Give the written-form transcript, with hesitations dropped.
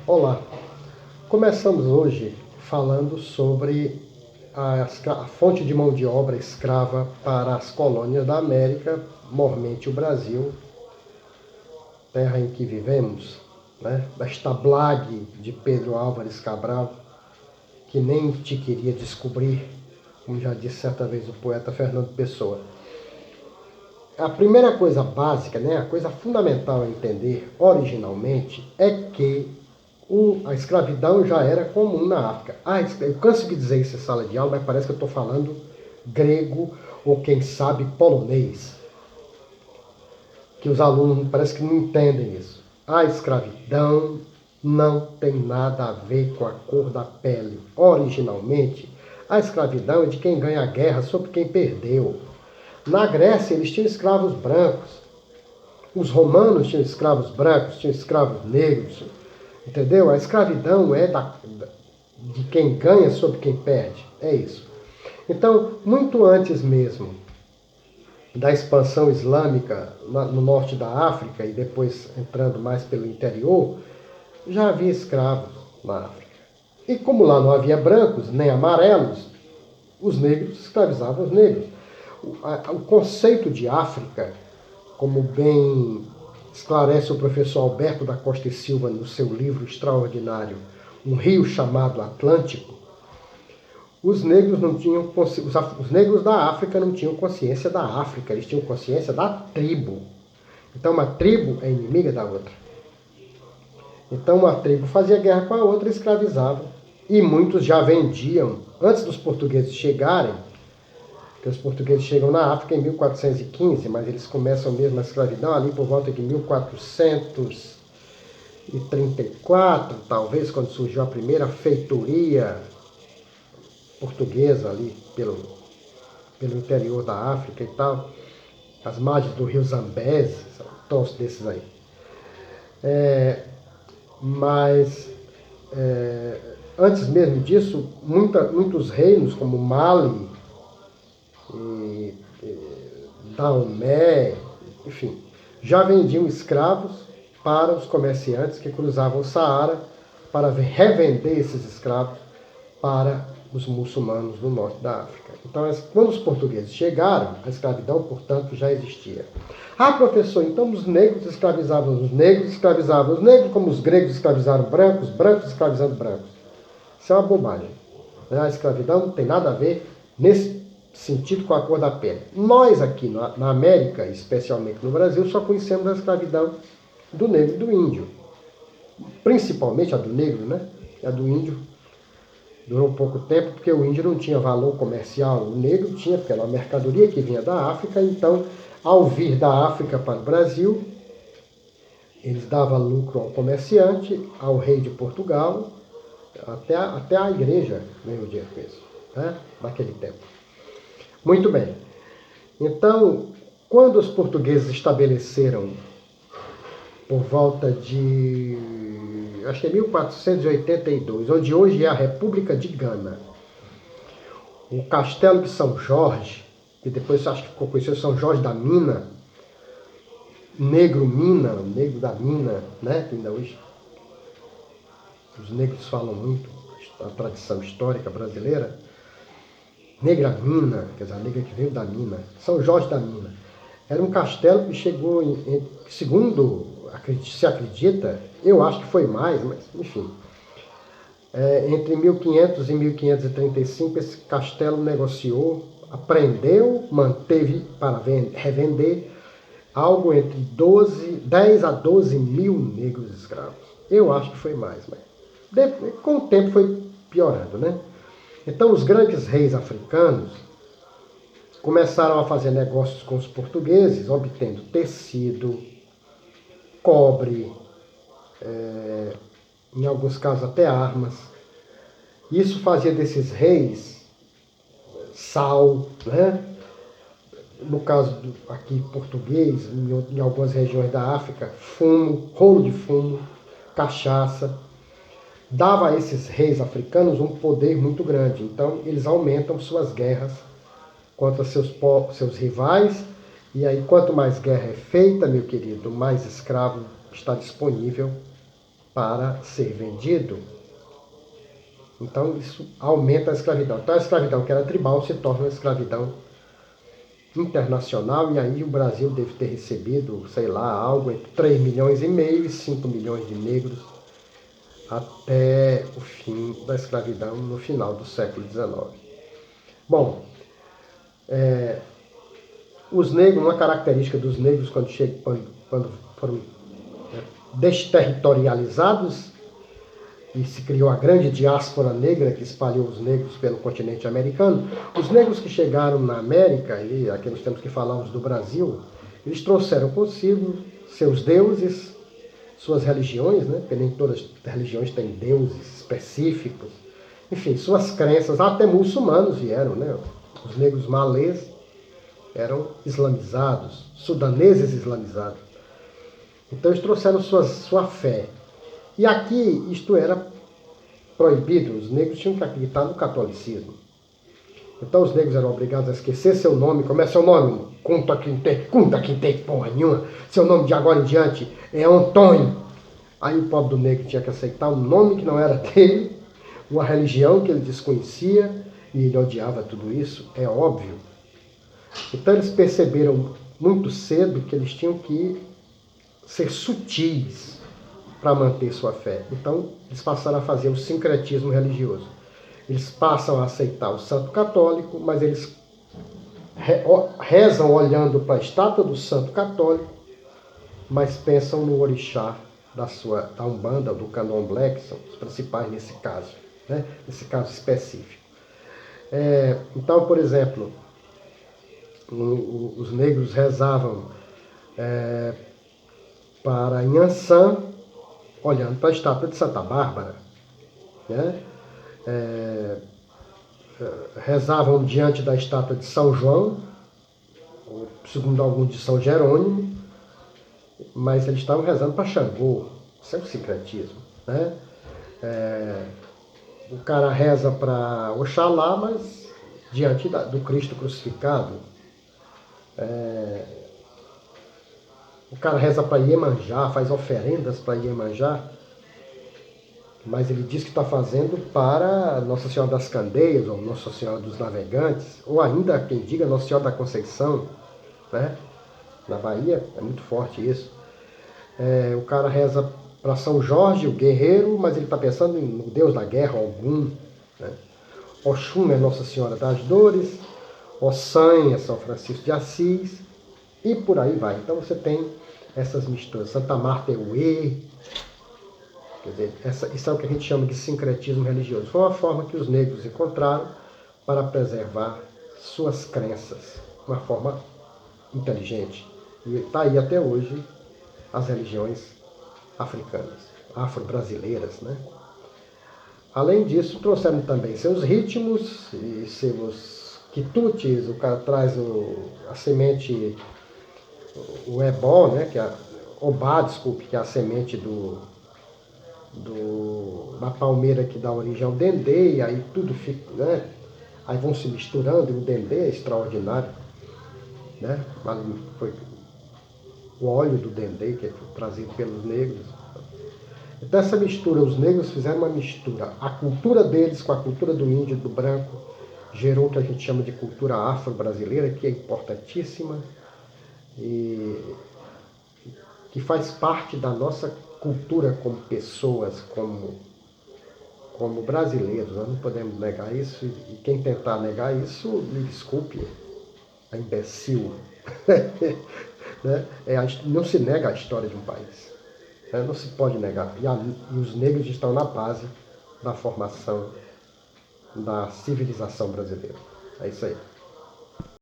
Olá, começamos hoje falando sobre a fonte de mão de obra escrava para as colônias da América, mormente o Brasil, terra em que vivemos, né? Desta blague de Pedro Álvares Cabral, que nem te queria descobrir, como já disse certa vez o poeta Fernando Pessoa. A primeira coisa básica, né, a coisa fundamental a entender originalmente é que a escravidão já era comum na África. Eu canso de dizer isso em sala de aula, mas parece que eu estou falando grego ou quem sabe polonês. Que os alunos parece que não entendem isso. A escravidão não tem nada a ver com a cor da pele. Originalmente, a escravidão é de quem ganha a guerra sobre quem perdeu. Na Grécia, eles tinham escravos brancos. Os romanos tinham escravos brancos, tinham escravos negros. Entendeu? A escravidão é de quem ganha sobre quem perde. É isso. Então, muito antes mesmo da expansão islâmica no norte da África e depois entrando mais pelo interior, já havia escravos na África. E como lá não havia brancos nem amarelos, os negros escravizavam os negros. O conceito de África, como bem esclarece o professor Alberto da Costa e Silva no seu livro extraordinário, Um Rio Chamado Atlântico, os negros da África não tinham consciência da África, eles tinham consciência da tribo. Então uma tribo é inimiga da outra. Então uma tribo fazia guerra com a outra e escravizava. E muitos já vendiam, antes dos portugueses chegarem, porque os portugueses chegam na África em 1415, mas eles começam mesmo a escravidão ali por volta de 1434, talvez, quando surgiu a primeira feitoria portuguesa ali pelo interior da África e tal, as margens do rio Zambeze, tons desses aí. Mas antes mesmo disso, muitos reinos como Mali, Daomé, enfim, já vendiam escravos para os comerciantes que cruzavam o Saara para revender esses escravos para os muçulmanos do norte da África. Então, quando os portugueses chegaram, a escravidão, portanto, já existia. Ah, professor, então os negros escravizavam os negros, como os gregos escravizaram brancos, brancos escravizando brancos. Isso é uma bobagem. A escravidão não tem nada a ver nesse sentido com a cor da pele. Nós aqui na América, especialmente no Brasil, só conhecemos a escravidão do negro e do índio. Principalmente a do negro, né? A do índio durou pouco tempo, porque o índio não tinha valor comercial. O negro tinha, porque era uma mercadoria que vinha da África. Então, ao vir da África para o Brasil, eles davam lucro ao comerciante, ao rei de Portugal, até a igreja ganhou dinheiro com isso, né? Naquele tempo. Muito bem. Então, quando os portugueses estabeleceram, por volta de, acho que é 1482, onde hoje é a República de Gana, o Castelo de São Jorge, que depois acho que ficou conhecido São Jorge da Mina, Negro da Mina, né? Que ainda hoje os negros falam muito, a tradição histórica brasileira. Negra Mina, quer dizer, a negra que veio da mina, São Jorge da Mina. Era um castelo que chegou, segundo se acredita, eu acho que foi mais, mas enfim. Entre 1500 e 1535, esse castelo negociou, apreendeu, manteve para revender algo entre 10 a 12 mil negros escravos. Eu acho que foi mais, mas com o tempo foi piorando, né? Então os grandes reis africanos começaram a fazer negócios com os portugueses, obtendo tecido, cobre, em alguns casos até armas. Isso fazia desses reis sal, né? No caso aqui português, em algumas regiões da África, fumo, rolo de fumo, cachaça. Dava a esses reis africanos um poder muito grande. Então, eles aumentam suas guerras contra seus rivais. E aí, quanto mais guerra é feita, meu querido, mais escravo está disponível para ser vendido. Então isso aumenta a escravidão. Então a escravidão que era tribal se torna uma escravidão internacional, e aí o Brasil deve ter recebido, sei lá, algo entre 3 milhões e meio e 5 milhões de negros até o fim da escravidão no final do século XIX. Bom, os negros, uma característica dos negros quando foram desterritorializados e se criou a grande diáspora negra que espalhou os negros pelo continente americano, os negros que chegaram na América, e aqui nós temos que falar os do Brasil, eles trouxeram consigo seus deuses, suas religiões, né? Porque nem todas as religiões têm deuses específicos, enfim, suas crenças, até muçulmanos vieram, né? Os negros malês eram islamizados, sudaneses islamizados. Então eles trouxeram sua fé. E aqui isto era proibido, os negros tinham que acreditar no catolicismo. Então os negros eram obrigados a esquecer seu nome. Como é seu nome? Conta que não tem porra nenhuma. Seu nome de agora em diante é Antônio. Aí o pobre do negro tinha que aceitar um nome que não era dele, uma religião que ele desconhecia, e ele odiava tudo isso, é óbvio. Então eles perceberam muito cedo que eles tinham que ser sutis para manter sua fé. Então eles passaram a fazer o sincretismo religioso. Eles passam a aceitar o santo católico, mas eles rezam olhando para a estátua do santo católico, mas pensam no orixá da Umbanda, do Candomblé, que são os principais nesse caso, né? Nesse caso específico. Então, por exemplo, os negros rezavam para Inhansã, olhando para a estátua de Santa Bárbara, né? Rezavam diante da estátua de São João, ou, segundo alguns, de São Jerônimo, mas eles estavam rezando para Xangô. Isso é um sincretismo, né? O cara reza para Oxalá, mas diante do Cristo crucificado. O cara reza para Iemanjá, faz oferendas para Iemanjá, mas ele diz que está fazendo para Nossa Senhora das Candeias, ou Nossa Senhora dos Navegantes, ou ainda, quem diga, Nossa Senhora da Conceição, né? Na Bahia é muito forte isso. O cara reza para São Jorge, o guerreiro, mas ele está pensando no Deus da guerra, Ogum, né? Oxum é Nossa Senhora das Dores, Ossan é São Francisco de Assis, e por aí vai. Então você tem essas misturas. Santa Marta é Uê. Quer dizer, isso é o que a gente chama de sincretismo religioso. Foi uma forma que os negros encontraram para preservar suas crenças, uma forma inteligente. E está aí até hoje as religiões africanas, afro-brasileiras, né? Além disso, trouxeram também seus ritmos e seus quitutes. O cara traz a semente, o ebó, né? Que é obá, desculpe, que é a semente da palmeira que dá origem ao dendê, e aí tudo fica, né? Aí vão se misturando, e o dendê é extraordinário, né? Foi o óleo do dendê que é trazido pelos negros. Então essa mistura, os negros fizeram uma mistura, a cultura deles com a cultura do índio, do branco, gerou o que a gente chama de cultura afro-brasileira, que é importantíssima e que faz parte da nossa cultura como pessoas, como brasileiros. Nós não podemos negar isso, e quem tentar negar isso, me desculpe, é imbecil. Né? Não se nega a história de um país. Não se pode negar. E os negros estão na base da formação da civilização brasileira. É isso aí.